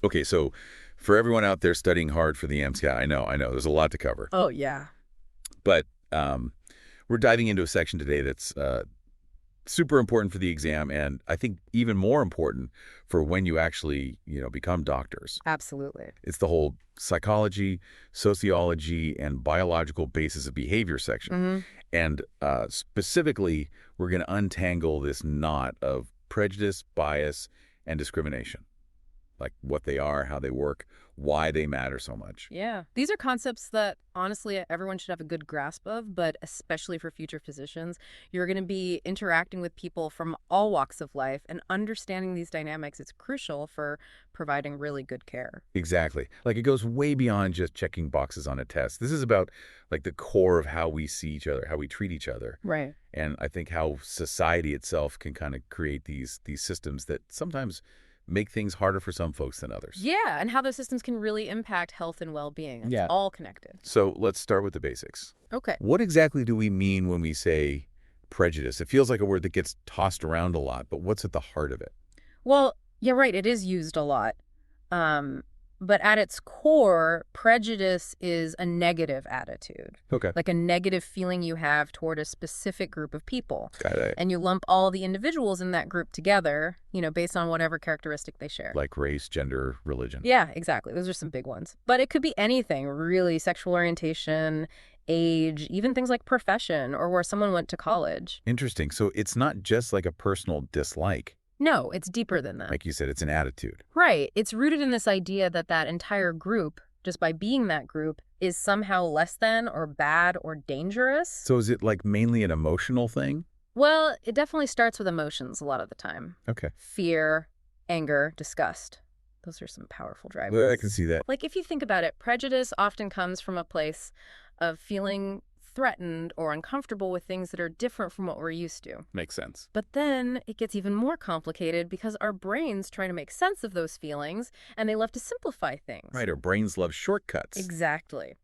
Okay, so for everyone out there studying hard for the MCAT, I know, there's a lot to cover. Oh, yeah. But we're diving into a section today that's super important for the exam, and I think even more important for when you actually, become doctors. Absolutely. It's the whole psychology, sociology, and biological basis of behavior section. Mm-hmm. And specifically, we're going to untangle this knot of prejudice, bias, and discrimination. Like what they are, how they work, why they matter so much. Yeah. These are concepts that, honestly, everyone should have a good grasp of, but especially for future physicians, you're going to be interacting with people from all walks of life, and understanding these dynamics is crucial for providing really good care. Exactly. Like it goes way beyond just checking boxes on a test. This is about like the core of how we see each other, how we treat each other. Right. And I think how society itself can kind of create these systems that sometimes make things harder for some folks than others. Yeah, and how those systems can really impact health and well-being. It's Yeah. all connected. So let's start with the basics. Okay. What exactly do we mean when we say prejudice? It feels like a word that gets tossed around a lot, but what's at the heart of it? Well, yeah, right. It is used a lot. But at its core, prejudice is a negative attitude, Okay. like a negative feeling you have toward a specific group of people. Got it. And you lump all the individuals in that group together, based on whatever characteristic they share. Like race, gender, religion. Yeah, exactly. Those are some big ones. But it could be anything, really: sexual orientation, age, even things like profession or where someone went to college. Interesting. So it's not just like a personal dislike. No, it's deeper than that. Like you said, it's an attitude. Right. It's rooted in this idea that that entire group, just by being that group, is somehow less than or bad or dangerous. So is it like mainly an emotional thing? Well, it definitely starts with emotions a lot of the time. Okay. Fear, anger, disgust. Those are some powerful drivers. I can see that. Like, if you think about it, prejudice often comes from a place of feeling threatened or uncomfortable with things that are different from what we're used to. Makes sense. But then it gets even more complicated because our brains try to make sense of those feelings, and they love to simplify things. Right, our brains love shortcuts. Exactly.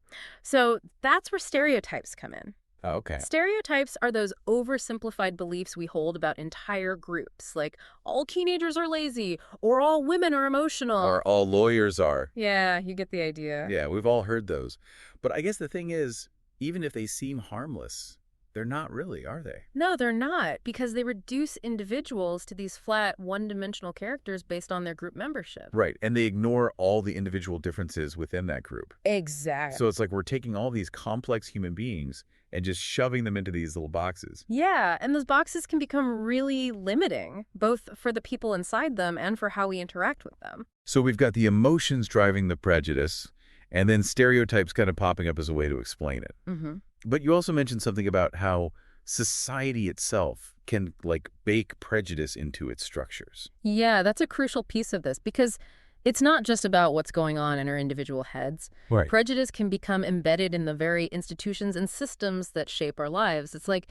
So that's where stereotypes come in. Oh, okay. Stereotypes are those oversimplified beliefs we hold about entire groups, like all teenagers are lazy, or all women are emotional. Or all lawyers are. Yeah, you get the idea. Yeah, we've all heard those. But I guess the thing is, even if they seem harmless, they're not really, are they? No, they're not, because they reduce individuals to these flat, one-dimensional characters based on their group membership. Right, and they ignore all the individual differences within that group. Exactly. So it's like we're taking all these complex human beings and just shoving them into these little boxes. Yeah, and those boxes can become really limiting, both for the people inside them and for how we interact with them. So we've got the emotions driving the prejudice, and then stereotypes kind of popping up as a way to explain it. Mm-hmm. But you also mentioned something about how society itself can, like, bake prejudice into its structures. Yeah, that's a crucial piece of this, because it's not just about what's going on in our individual heads. Right. Prejudice can become embedded in the very institutions and systems that shape our lives. It's like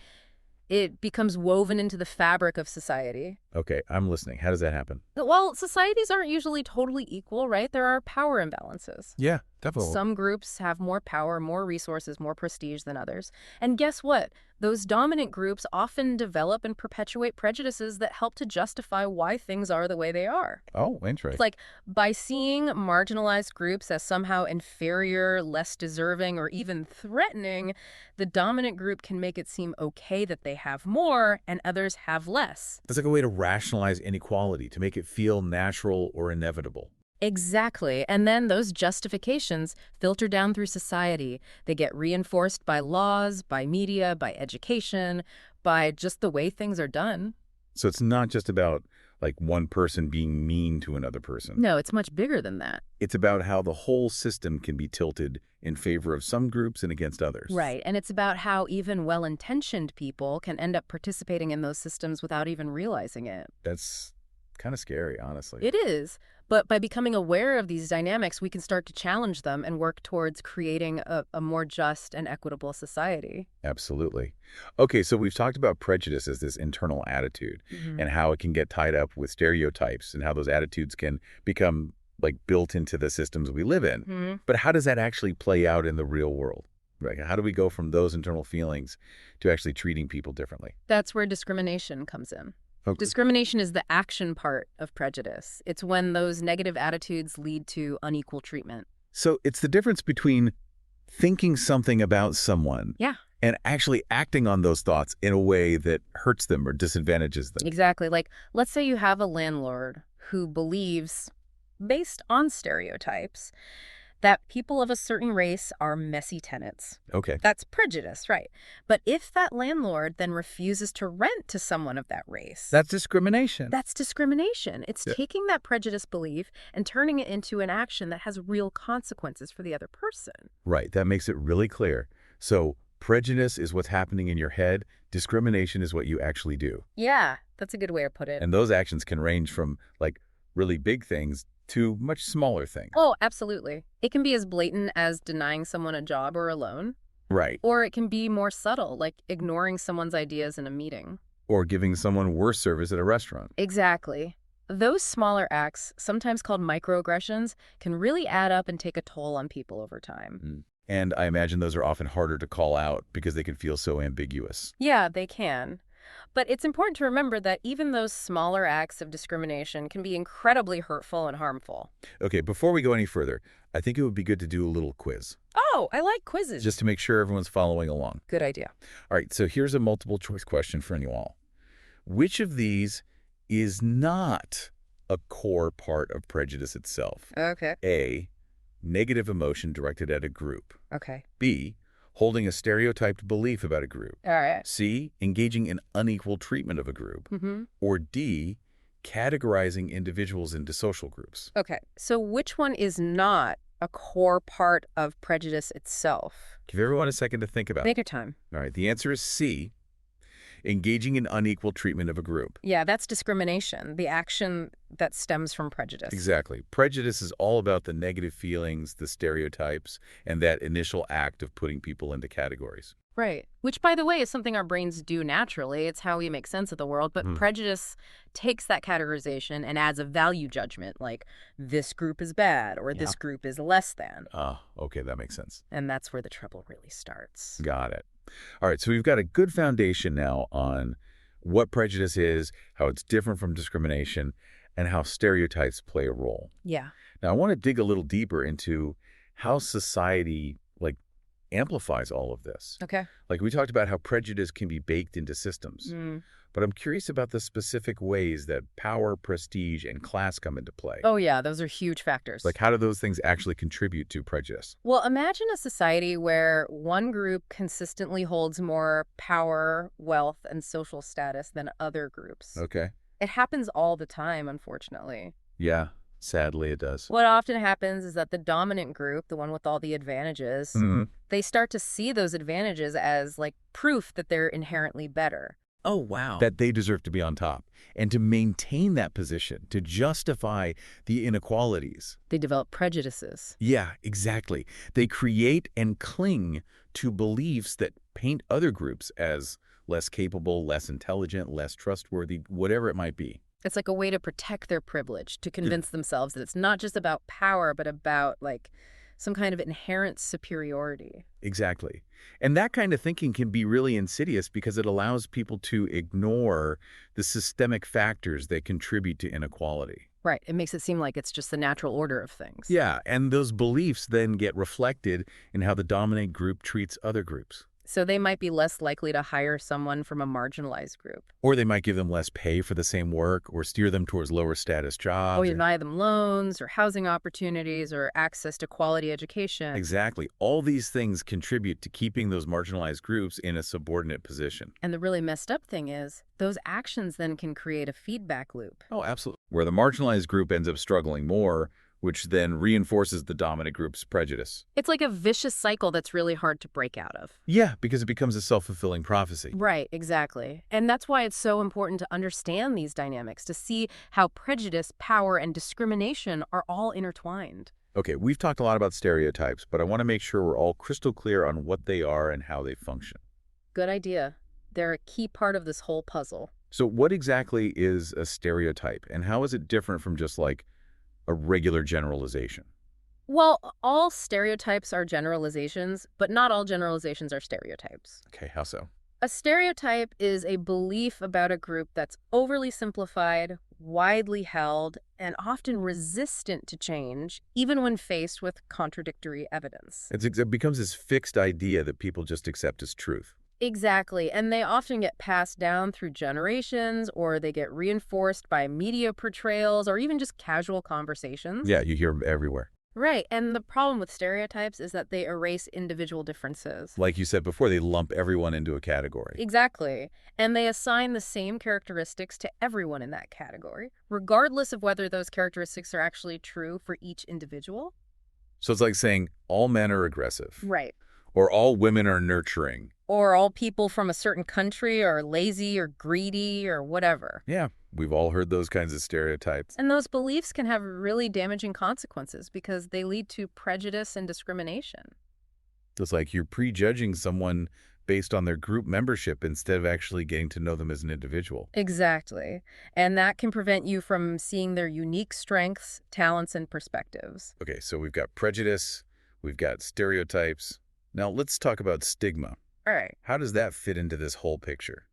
it becomes woven into the fabric of society. Okay, I'm listening. How does that happen? Well, societies aren't usually totally equal, right? There are power imbalances. Yeah, definitely. Some groups have more power, more resources, more prestige than others. And guess what? Those dominant groups often develop and perpetuate prejudices that help to justify why things are the way they are. Oh, interesting. It's like, by seeing marginalized groups as somehow inferior, less deserving, or even threatening, the dominant group can make it seem okay that they have more and others have less. It's like a way to rationalize inequality, to make it feel natural or inevitable. Exactly. And then those justifications filter down through society. They get reinforced by laws, by media, by education, by just the way things are done. So it's not just about, like, one person being mean to another person. No, it's much bigger than that. It's about how the whole system can be tilted in favor of some groups and against others. Right. And it's about how even well-intentioned people can end up participating in those systems without even realizing it. That's kind of scary, honestly. It is. But by becoming aware of these dynamics, we can start to challenge them and work towards creating a more just and equitable society. Absolutely. Okay, so we've talked about prejudice as this internal attitude and how it can get tied up with stereotypes and how those attitudes can become, like, built into the systems we live in. But how does that actually play out in the real world? Right? How do we go from those internal feelings to actually treating people differently? That's where discrimination comes in. Okay. Discrimination is the action part of prejudice. It's when those negative attitudes lead to unequal treatment. So it's the difference between thinking something about someone Yeah, and actually acting on those thoughts in a way that hurts them or disadvantages them. exactly. Like, let's say you have a landlord who believes, based on stereotypes, that people of a certain race are messy tenants. Okay. That's prejudice, right? But if that landlord then refuses to rent to someone of that race, That's discrimination. that's discrimination. It's Yeah. taking that prejudice belief and turning it into an action that has real consequences for the other person. Right. That makes it really clear. So prejudice is what's happening in your head. Discrimination is what you actually do. Yeah, that's a good way to put it. And those actions can range from like really big things to much smaller things. Oh, absolutely. It can be as blatant as denying someone a job or a loan, Right. or it can be more subtle, like ignoring someone's ideas in a meeting. Or giving someone worse service at a restaurant. Exactly. Those smaller acts, sometimes called microaggressions, can really add up and take a toll on people over time. And I imagine those are often harder to call out because they can feel so ambiguous. Yeah, they can. But it's important to remember that even those smaller acts of discrimination can be incredibly hurtful and harmful. Okay, before we go any further, I think it would be good to do a little quiz, Oh, I like quizzes. just to make sure everyone's following along. Good idea. All right, so here's a multiple choice question for you all. Which of these is not a core part of prejudice itself? Okay. A, negative emotion directed at a group. Okay. B, holding a stereotyped belief about a group. All right. C, engaging in unequal treatment of a group. Mm-hmm. Or D, categorizing individuals into social groups. Okay. So which one is not a core part of prejudice itself? Give everyone a second to think about it. Take your time. All right, the answer is C, engaging in unequal treatment of a group. Yeah, that's discrimination, the action that stems from prejudice. Exactly. Prejudice is all about the negative feelings, the stereotypes, and that initial act of putting people into categories. Right. Which, by the way, is something our brains do naturally. It's how we make sense of the world. But prejudice takes that categorization and adds a value judgment, like this group is bad or this group is less than. Okay, that makes sense. And that's where the trouble really starts. Got it. All right, so we've got a good foundation now on what prejudice is, how it's different from discrimination, and how stereotypes play a role. Yeah. Now, I want to dig a little deeper into how society, amplifies all of this. Okay. Like, we talked about how prejudice can be baked into systems, but I'm curious about the specific ways that power, prestige, and class come into play. Oh, yeah. Those are huge factors. Like, how do those things actually contribute to prejudice? Well, imagine a society where one group consistently holds more power, wealth, and social status than other groups. Okay. It happens all the time, unfortunately. Yeah, sadly it does. What often happens is that the dominant group, the one with all the advantages, they start to see those advantages as like proof that they're inherently better. Oh, wow. That they deserve to be on top. And to maintain that position, to justify the inequalities. They develop prejudices. Yeah, exactly. They create and cling to beliefs that paint other groups as less capable, less intelligent, less trustworthy, whatever it might be. It's like a way to protect their privilege, to convince themselves that it's not just about power, but about like some kind of inherent superiority. Exactly. And that kind of thinking can be really insidious because it allows people to ignore the systemic factors that contribute to inequality. Right. It makes it seem like it's just the natural order of things. Yeah, and those beliefs then get reflected in how the dominant group treats other groups. So they might be less likely to hire someone from a marginalized group. Or they might give them less pay for the same work or steer them towards lower status jobs. Or you deny them loans or housing opportunities or access to quality education. Exactly. All these things contribute to keeping those marginalized groups in a subordinate position. And the really messed up thing is, those actions then can create a feedback loop. Oh, absolutely. Where the marginalized group ends up struggling more, which then reinforces the dominant group's prejudice. It's like a vicious cycle that's really hard to break out of. Yeah, because it becomes a self-fulfilling prophecy. Right, exactly. And that's why it's so important to understand these dynamics, to see how prejudice, power, and discrimination are all intertwined. Okay, we've talked a lot about stereotypes, but I want to make sure we're all crystal clear on what they are and how they function. Good idea. They're a key part of this whole puzzle. So what exactly is a stereotype, and how is it different from just like a regular generalization? Well, all stereotypes are generalizations, but not all generalizations are stereotypes. Okay, how so? A stereotype is a belief about a group that's overly simplified, widely held, and often resistant to change, even when faced with contradictory evidence. It becomes this fixed idea that people just accept as truth. Exactly, and they often get passed down through generations, or they get reinforced by media portrayals, or even just casual conversations. Yeah, you hear them everywhere. Right, and the problem with stereotypes is that they erase individual differences. Like you said before, they lump everyone into a category. Exactly, and they assign the same characteristics to everyone in that category, regardless of whether those characteristics are actually true for each individual. So it's like saying all men are aggressive. Right. Or all women are nurturing. Or all people from a certain country are lazy or greedy or whatever. Yeah, we've all heard those kinds of stereotypes. And those beliefs can have really damaging consequences because they lead to prejudice and discrimination. It's like you're prejudging someone based on their group membership instead of actually getting to know them as an individual. Exactly. And that can prevent you from seeing their unique strengths, talents, and perspectives. Okay, so we've got prejudice, we've got stereotypes. Now let's talk about stigma. All right. How does that fit into this whole picture?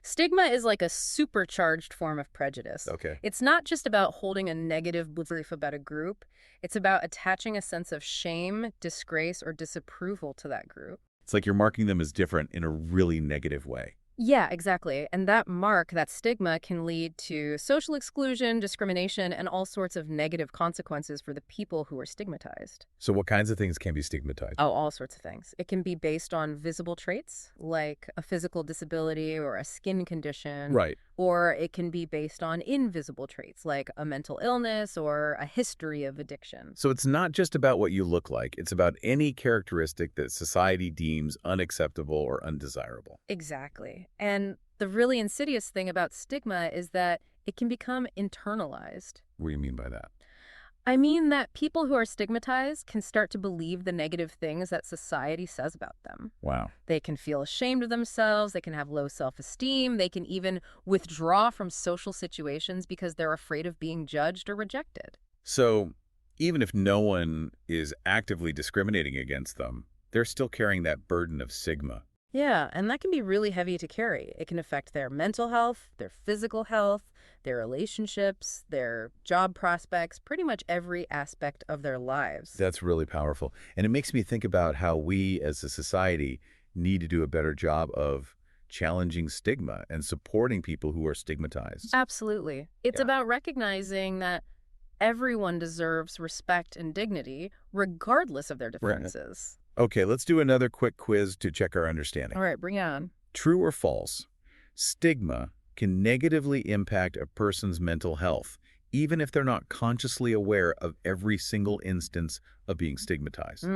Stigma is like a supercharged form of prejudice. Okay. It's not just about holding a negative belief about a group. It's about attaching a sense of shame, disgrace, or disapproval to that group. It's like you're marking them as different in a really negative way. Yeah, exactly. And that mark, that stigma, can lead to social exclusion, discrimination, and all sorts of negative consequences for the people who are stigmatized. So what kinds of things can be stigmatized? Oh, all sorts of things. It can be based on visible traits, like a physical disability or a skin condition. Right. Or it can be based on invisible traits, like a mental illness or a history of addiction. So it's not just about what you look like. It's about any characteristic that society deems unacceptable or undesirable. Exactly. And the really insidious thing about stigma is that it can become internalized. What do you mean by that? I mean that people who are stigmatized can start to believe the negative things that society says about them. Wow. They can feel ashamed of themselves, they can have low self-esteem, they can even withdraw from social situations because they're afraid of being judged or rejected. So even if no one is actively discriminating against them, they're still carrying that burden of stigma. Yeah, and that can be really heavy to carry. It can affect their mental health, their physical health, their relationships, their job prospects, pretty much every aspect of their lives. That's really powerful. And it makes me think about how we as a society need to do a better job of challenging stigma and supporting people who are stigmatized. Absolutely. It's Yeah. about recognizing that everyone deserves respect and dignity, regardless of their differences. Okay, let's do another quick quiz to check our understanding. All right, bring it on. True or false? Stigma can negatively impact a person's mental health, even if they're not consciously aware of every single instance of being stigmatized.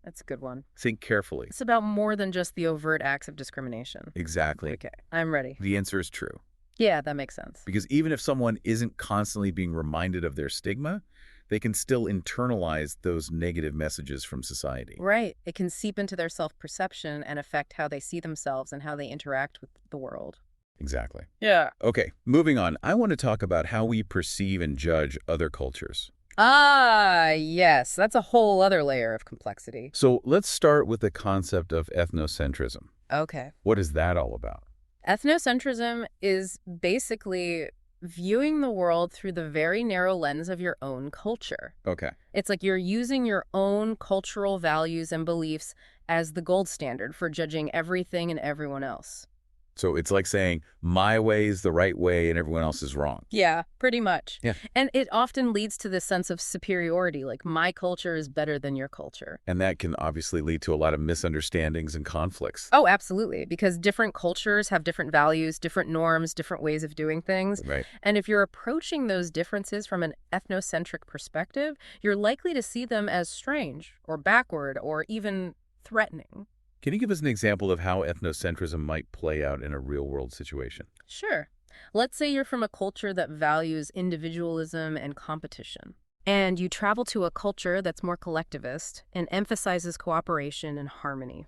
That's a good one. Think carefully. It's about more than just the overt acts of discrimination. Exactly. Okay, I'm ready. The answer is true. Yeah, that makes sense. Because even if someone isn't constantly being reminded of their stigma, they can still internalize those negative messages from society. Right. It can seep into their self-perception and affect how they see themselves and how they interact with the world. Exactly. Yeah. Okay, moving on. I want to talk about how we perceive and judge other cultures. Ah, yes. That's a whole other layer of complexity. So let's start with the concept of ethnocentrism. Okay. What is that all about? Ethnocentrism is basically viewing the world through the very narrow lens of your own culture. Okay. It's like you're using your own cultural values and beliefs as the gold standard for judging everything and everyone else. So it's like saying, my way is the right way and everyone else is wrong. Yeah, pretty much. Yeah. And it often leads to this sense of superiority, like my culture is better than your culture. And that can obviously lead to a lot of misunderstandings and conflicts. Oh, absolutely, because different cultures have different values, different norms, different ways of doing things. Right. And if you're approaching those differences from an ethnocentric perspective, you're likely to see them as strange or backward or even threatening. Can you give us an example of how ethnocentrism might play out in a real-world situation? Sure. Let's say you're from a culture that values individualism and competition, and you travel to a culture that's more collectivist and emphasizes cooperation and harmony.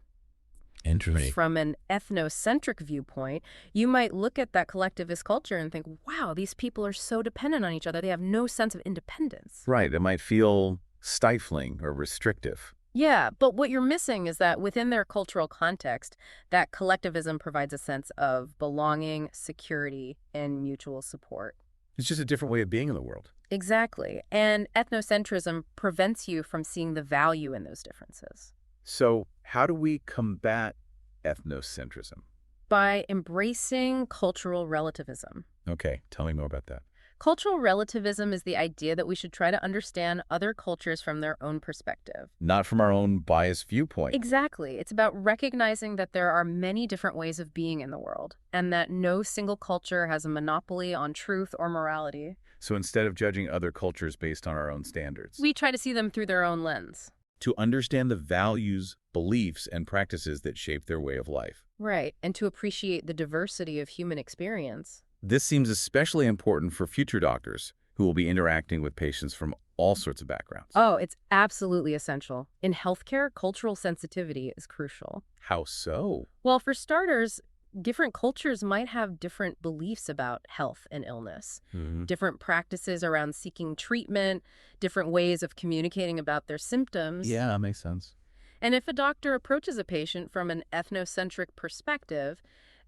Interesting. From an ethnocentric viewpoint, you might look at that collectivist culture and think, wow, these people are so dependent on each other. They have no sense of independence. Right. It might feel stifling or restrictive. Yeah, but what you're missing is that within their cultural context, that collectivism provides a sense of belonging, security, and mutual support. It's just a different way of being in the world. Exactly. And ethnocentrism prevents you from seeing the value in those differences. So how do we combat ethnocentrism? By embracing cultural relativism. Okay, tell me more about that. Cultural relativism is the idea that we should try to understand other cultures from their own perspective. Not from our own biased viewpoint. Exactly. It's about recognizing that there are many different ways of being in the world, and that no single culture has a monopoly on truth or morality. So instead of judging other cultures based on our own standards, We try to see them through their own lens. to understand the values, beliefs, and practices that shape their way of life. Right, and to appreciate the diversity of human experience. This seems especially important for future doctors who will be interacting with patients from all sorts of backgrounds. Oh, it's absolutely essential. In healthcare, cultural sensitivity is crucial. How so? Well, for starters, different cultures might have different beliefs about health and illness, different practices around seeking treatment, different ways of communicating about their symptoms. Yeah, that makes sense. And if a doctor approaches a patient from an ethnocentric perspective,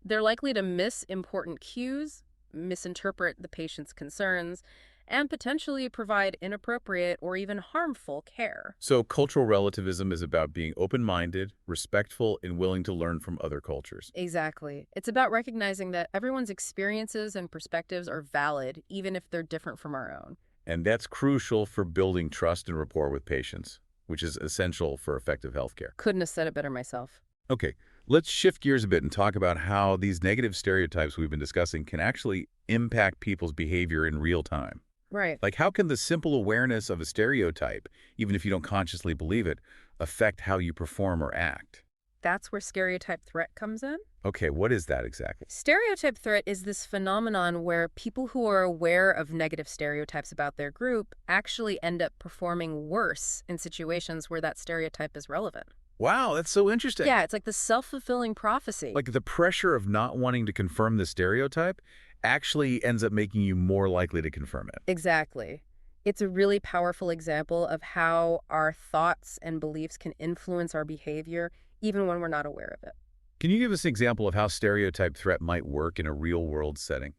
they're likely to miss important cues, misinterpret the patient's concerns, and potentially provide inappropriate or even harmful care. So cultural relativism is about being open-minded, respectful, and willing to learn from other cultures. Exactly. It's about recognizing that everyone's experiences and perspectives are valid, even if they're different from our own. And that's crucial for building trust and rapport with patients, which is essential for effective healthcare. Couldn't have said it better myself. Okay, let's shift gears a bit and talk about how these negative stereotypes we've been discussing can actually impact people's behavior in real time. Right. Like, how can the simple awareness of a stereotype, even if you don't consciously believe it, affect how you perform or act? That's where stereotype threat comes in. Okay, what is that exactly? Stereotype threat is this phenomenon where people who are aware of negative stereotypes about their group actually end up performing worse in situations where that stereotype is relevant. Wow, that's so interesting. Yeah, it's like the self-fulfilling prophecy. Like the pressure of not wanting to confirm the stereotype actually ends up making you more likely to confirm it. Exactly. It's a really powerful example of how our thoughts and beliefs can influence our behavior even when we're not aware of it. Can you give us an example of how stereotype threat might work in a real-world setting?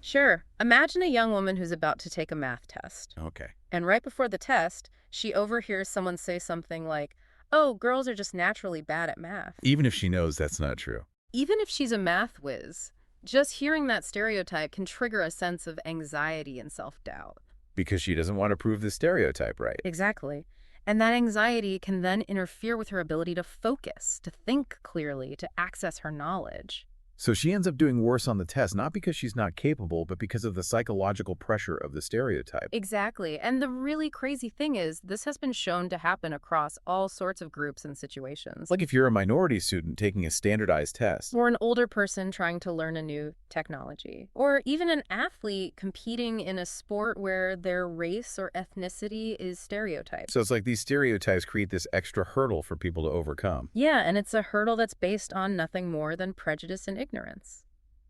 Sure. Imagine a young woman who's about to take a math test. Okay. And right before the test, she overhears someone say something like, "Oh, girls are just naturally bad at math." Even if she knows that's not true. Even if she's a math whiz, just hearing that stereotype can trigger a sense of anxiety and self-doubt. Because she doesn't want to prove the stereotype right. Exactly. And that anxiety can then interfere with her ability to focus, to think clearly, to access her knowledge. So she ends up doing worse on the test, not because she's not capable, but because of the psychological pressure of the stereotype. Exactly. And the really crazy thing is, this has been shown to happen across all sorts of groups and situations. Like if you're a minority student taking a standardized test. Or an older person trying to learn a new technology. Or even an athlete competing in a sport where their race or ethnicity is stereotyped. So it's like these stereotypes create this extra hurdle for people to overcome. Yeah, and it's a hurdle that's based on nothing more than prejudice and ignorance.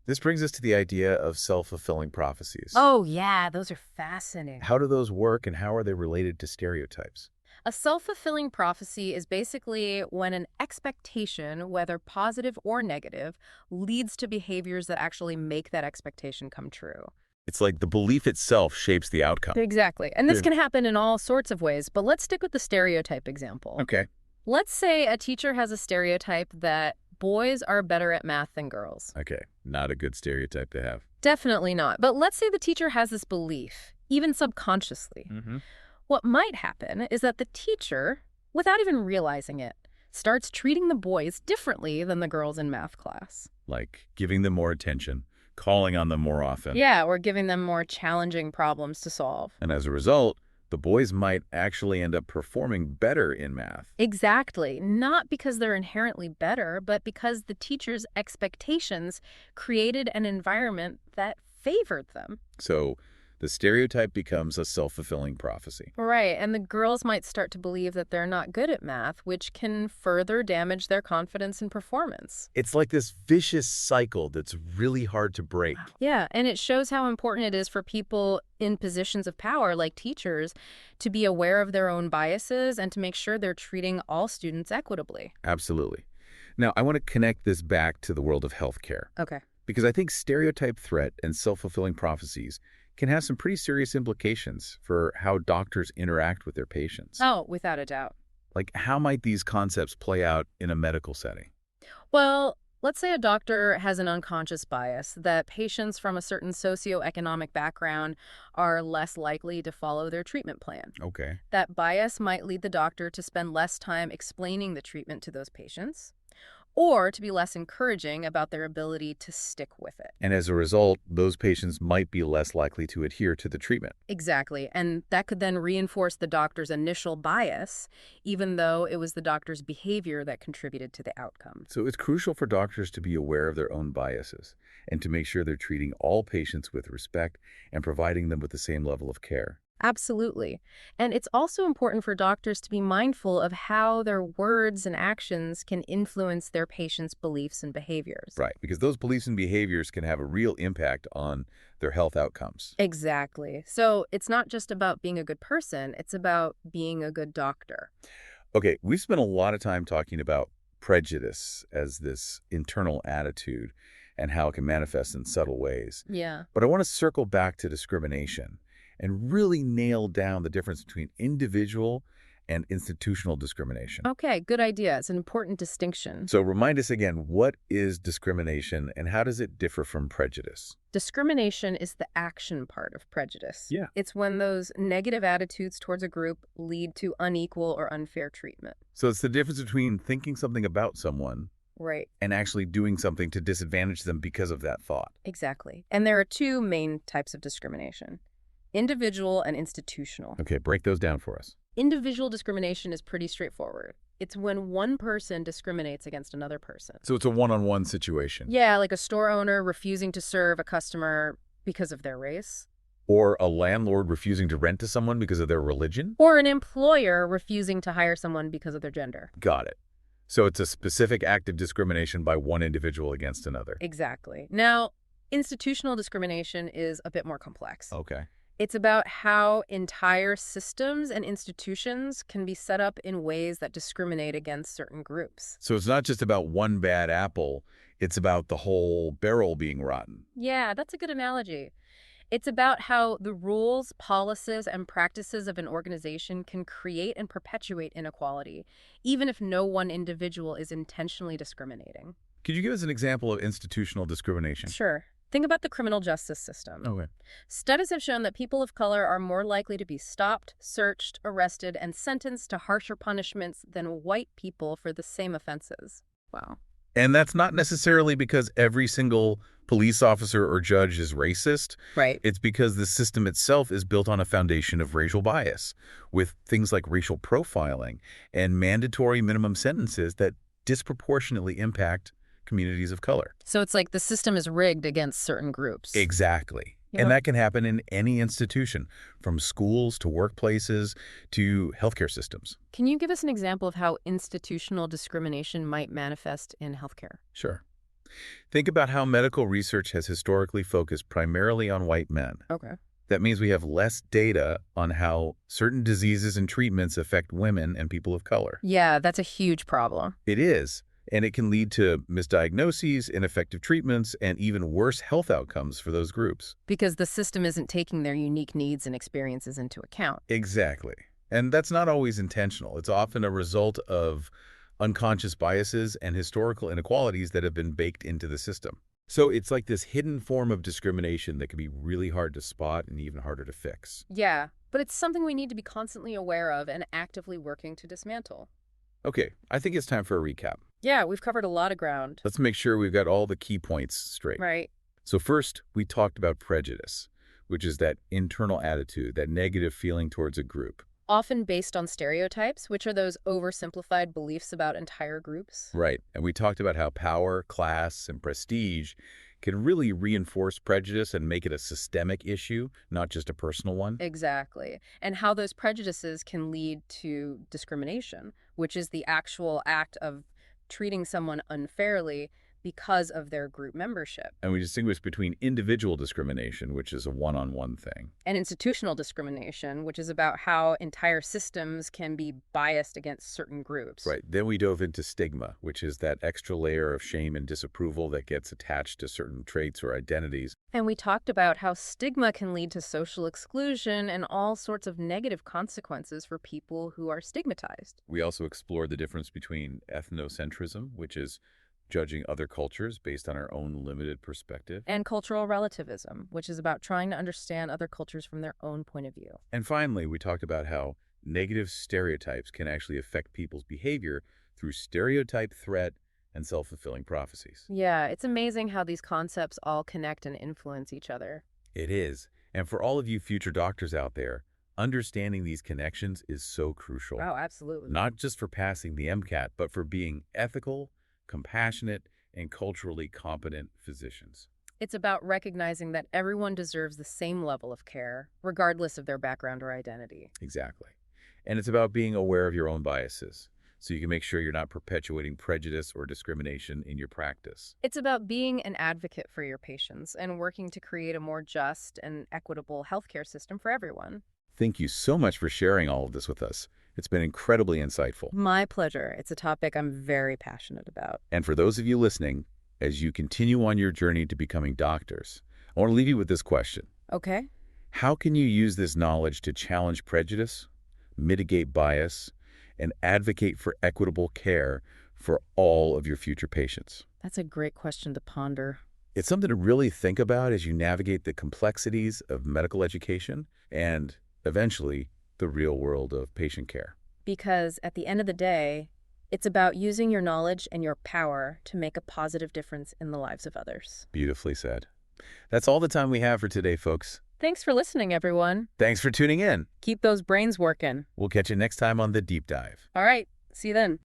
This brings us to the idea of self-fulfilling prophecies. Oh, yeah, those are fascinating. How do those work and how are they related to stereotypes? A self-fulfilling prophecy is basically when an expectation, whether positive or negative, leads to behaviors that actually make that expectation come true. It's like the belief itself shapes the outcome. Exactly. And this can happen in all sorts of ways, but let's stick with the stereotype example. Okay. Let's say a teacher has a stereotype that boys are better at math than girls. Okay, not a good stereotype to have. Definitely not. But let's say the teacher has this belief, even subconsciously. What might happen is that the teacher, without even realizing it, starts treating the boys differently than the girls in math class. Like giving them more attention, calling on them more often. Yeah, or giving them more challenging problems to solve. And as a result, the boys might actually end up performing better in math. Exactly. Not because they're inherently better, but because the teacher's expectations created an environment that favored them. So The stereotype becomes a self-fulfilling prophecy. Right, and the girls might start to believe that they're not good at math, which can further damage their confidence and performance. It's like this vicious cycle that's really hard to break. Yeah, and it shows how important it is for people in positions of power, like teachers, to be aware of their own biases and to make sure they're treating all students equitably. Absolutely. Now, I want to connect this back to the world of healthcare, Okay. because I think stereotype threat and self-fulfilling prophecies can have some pretty serious implications for how doctors interact with their patients. Oh, without a doubt. Like, how might these concepts play out in a medical setting? Well, let's say a doctor has an unconscious bias that patients from a certain socioeconomic background are less likely to follow their treatment plan. Okay. That bias might lead the doctor to spend less time explaining the treatment to those patients, or to be less encouraging about their ability to stick with it. And as a result, those patients might be less likely to adhere to the treatment. Exactly. And that could then reinforce the doctor's initial bias, even though it was the doctor's behavior that contributed to the outcome. So it's crucial for doctors to be aware of their own biases and to make sure they're treating all patients with respect and providing them with the same level of care. Absolutely. And it's also important for doctors to be mindful of how their words and actions can influence their patients' beliefs and behaviors. Right, because those beliefs and behaviors can have a real impact on their health outcomes. Exactly. So it's not just about being a good person, it's about being a good doctor. Okay, we've spent a lot of time talking about prejudice as this internal attitude and how it can manifest in subtle ways. Yeah. But I want to circle back to discrimination and really nail down the difference between individual and institutional discrimination. Okay, good idea. It's an important distinction. So remind us again, what is discrimination and how does it differ from prejudice? Discrimination is the action part of prejudice. Yeah. It's when those negative attitudes towards a group lead to unequal or unfair treatment. So it's the difference between thinking something about someone Right. and actually doing something to disadvantage them because of that thought. Exactly. And there are two main types of discrimination: individual and institutional. Okay, break those down for us. Individual discrimination is pretty straightforward. It's when one person discriminates against another person. So it's a one-on-one situation. Yeah, like a store owner refusing to serve a customer because of their race. Or a landlord refusing to rent to someone because of their religion? Or an employer refusing to hire someone because of their gender. Got it. So it's a specific act of discrimination by one individual against another. Exactly. Now, institutional discrimination is a bit more complex. Okay. It's about how entire systems and institutions can be set up in ways that discriminate against certain groups. So it's not just about one bad apple, it's about the whole barrel being rotten. Yeah, that's a good analogy. It's about how the rules, policies, and practices of an organization can create and perpetuate inequality, even if no one individual is intentionally discriminating. Could you give us an example of institutional discrimination? Sure. Think about the criminal justice system. Okay. Studies have shown that people of color are more likely to be stopped, searched, arrested, and sentenced to harsher punishments than white people for the same offenses. Wow. And that's not necessarily because every single police officer or judge is racist. Right. It's because the system itself is built on a foundation of racial bias, with things like racial profiling and mandatory minimum sentences that disproportionately impact communities of color. So it's like the system is rigged against certain groups. Exactly. Yeah. And that can happen in any institution, from schools to workplaces to healthcare systems. Can you give us an example of how institutional discrimination might manifest in healthcare? Sure. Think about how medical research has historically focused primarily on white men. Okay. That means we have less data on how certain diseases and treatments affect women and people of color. Yeah, that's a huge problem. It is. And it can lead to misdiagnoses, ineffective treatments, and even worse health outcomes for those groups. Because the system isn't taking their unique needs and experiences into account. Exactly. And that's not always intentional. It's often a result of unconscious biases and historical inequalities that have been baked into the system. So it's like this hidden form of discrimination that can be really hard to spot and even harder to fix. Yeah, but it's something we need to be constantly aware of and actively working to dismantle. Okay, I think it's time for a recap. Yeah, we've covered a lot of ground. Let's make sure we've got all the key points straight. Right. So first, we talked about prejudice, which is that internal attitude, that negative feeling towards a group. Often based on stereotypes, which are those oversimplified beliefs about entire groups. Right. And we talked about how power, class, and prestige can really reinforce prejudice and make it a systemic issue, not just a personal one. Exactly. And how those prejudices can lead to discrimination, which is the actual act of treating someone unfairly because of their group membership. And we distinguish between individual discrimination, which is a one-on-one thing. And institutional discrimination, which is about how entire systems can be biased against certain groups. Right. Then we dove into stigma, which is that extra layer of shame and disapproval that gets attached to certain traits or identities. And we talked about how stigma can lead to social exclusion and all sorts of negative consequences for people who are stigmatized. We also explored the difference between ethnocentrism, which is judging other cultures based on our own limited perspective. And cultural relativism, which is about trying to understand other cultures from their own point of view. And finally, we talked about how negative stereotypes can actually affect people's behavior through stereotype threat and self-fulfilling prophecies. Yeah, it's amazing how these concepts all connect and influence each other. It is. And for all of you future doctors out there, understanding these connections is so crucial. Oh, absolutely. Not just for passing the MCAT, but for being ethical, compassionate, and culturally competent physicians. It's about recognizing that everyone deserves the same level of care, regardless of their background or identity. Exactly. And it's about being aware of your own biases, so you can make sure you're not perpetuating prejudice or discrimination in your practice. It's about being an advocate for your patients and working to create a more just and equitable healthcare system for everyone. Thank you so much for sharing all of this with us. It's been incredibly insightful. My pleasure. It's a topic I'm very passionate about. And for those of you listening, as you continue on your journey to becoming doctors, I want to leave you with this question. Okay. How can you use this knowledge to challenge prejudice, mitigate bias, and advocate for equitable care for all of your future patients? That's a great question to ponder. It's something to really think about as you navigate the complexities of medical education and, eventually, the real world of patient care. Because at the end of the day, it's about using your knowledge and your power to make a positive difference in the lives of others. Beautifully said. That's all the time we have for today, folks. Thanks for listening, everyone. Thanks for tuning in. Keep those brains working. We'll catch you next time on The Deep Dive. All right. See you then.